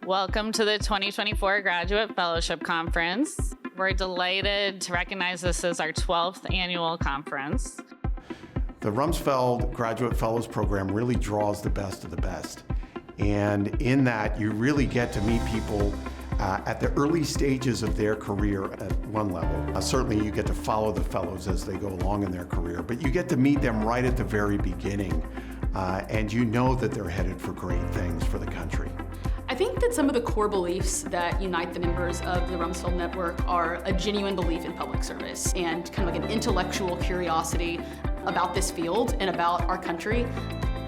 Welcome to the 2024 Graduate Fellowship Conference. We're delighted to recognize this as our 12th annual conference. The Rumsfeld Graduate Fellows Program really draws the best of the best. And in that, you really get to meet people at the early stages of their career at one level. Certainly you get to follow the fellows as they go along in their career, but you get to meet them right at the very beginning. And you know that they're headed for great things for the country. I think that some of the core beliefs that unite the members of the Rumsfeld Network are a genuine belief in public service and kind of like an intellectual curiosity about this field and about our country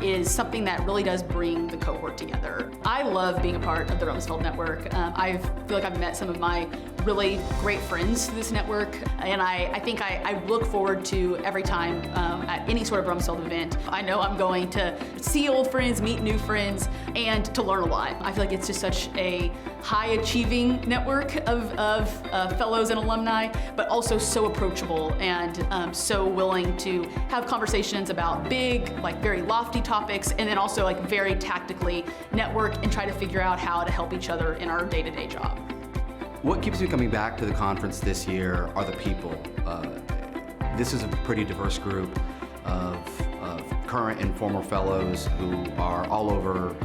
is something that really does bring the cohort together. I love being a part of the Rumsfeld Network. I feel like I've met some of my really great friends through this network, and I think I look forward to every time at any sort of Rumsfeld event. I know I'm going to see old friends, meet new friends, and to learn a lot. I feel like it's just such a high-achieving network of fellows and alumni, but also so approachable and so willing to have conversations about big, like very lofty topics, and then also like very tactically network and try to figure out how to help each other in our day-to-day job. What keeps me coming back to the conference this year are the people. This is a pretty diverse group of current and former fellows who are all over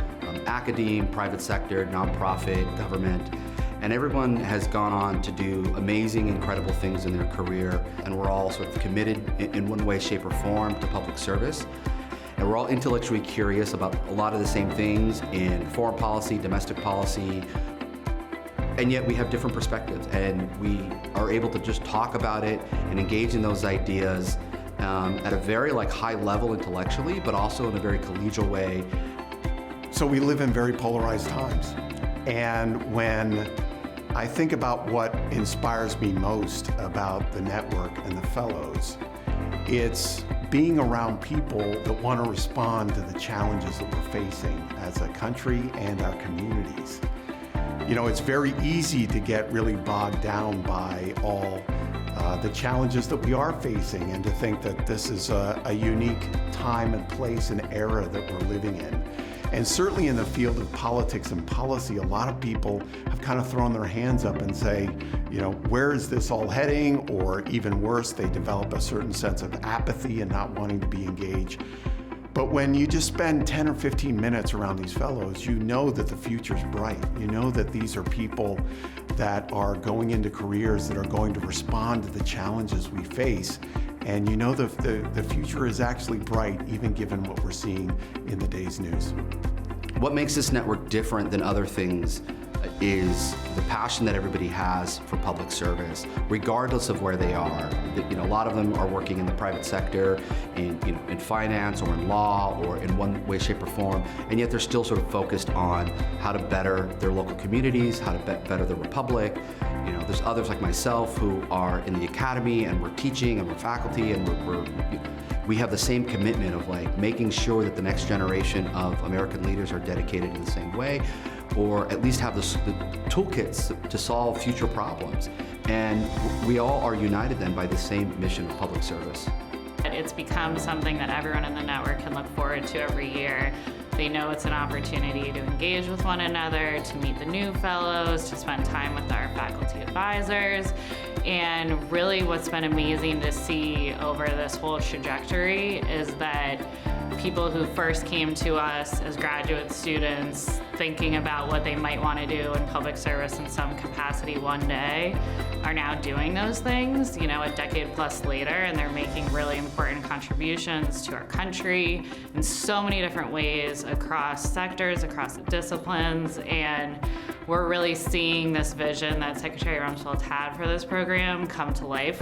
academe, private sector, nonprofit, government, and everyone has gone on to do amazing, incredible things in their career, and we're all sort of committed in one way, shape, or form to public service. And we're all intellectually curious about a lot of the same things in foreign policy, domestic policy, and yet we have different perspectives, and we are able to just talk about it and engage in those ideas at a very high level intellectually, but also in a very collegial way. So we live in very polarized times. And when I think about what inspires me most about the network and the fellows, it's being around people that want to respond to the challenges that we're facing as a country and our communities. You know, it's very easy to get really bogged down by all the challenges that we are facing and to think that this is a unique time and place and era that we're living in. And certainly in the field of politics and policy, a lot of people have kind of thrown their hands up and say, you know, where is this all heading? Or even worse, they develop a certain sense of apathy and not wanting to be engaged. But when you just spend 10 or 15 minutes around these fellows, you know that the future's bright. You know that these are people that are going into careers that are going to respond to the challenges we face. And you know the future is actually bright, even given what we're seeing in the day's news. What makes this network different than other things is the passion that everybody has for public service, regardless of where they are. You know, a lot of them are working in the private sector, in finance or in law or in one way, shape, or form, and yet they're still sort of focused on how to better their local communities, how to better the republic. You know, there's others like myself who are in the academy and we're teaching and we're faculty and we have the same commitment of making sure that the next generation of American leaders are dedicated in the same way, or at least have the toolkits to solve future problems. And we all are united then by the same mission of public service. It's become something that everyone in the network can look forward to every year. They know it's an opportunity to engage with one another, to meet the new fellows, to spend time with our faculty advisors. And really what's been amazing to see over this whole trajectory is that people who first came to us as graduate students thinking about what they might want to do in public service in some capacity one day are now doing those things, you know, a decade plus later, and they're making really important contributions to our country in so many different ways across sectors, across disciplines, and we're really seeing this vision that Secretary Rumsfeld had for this program come to life.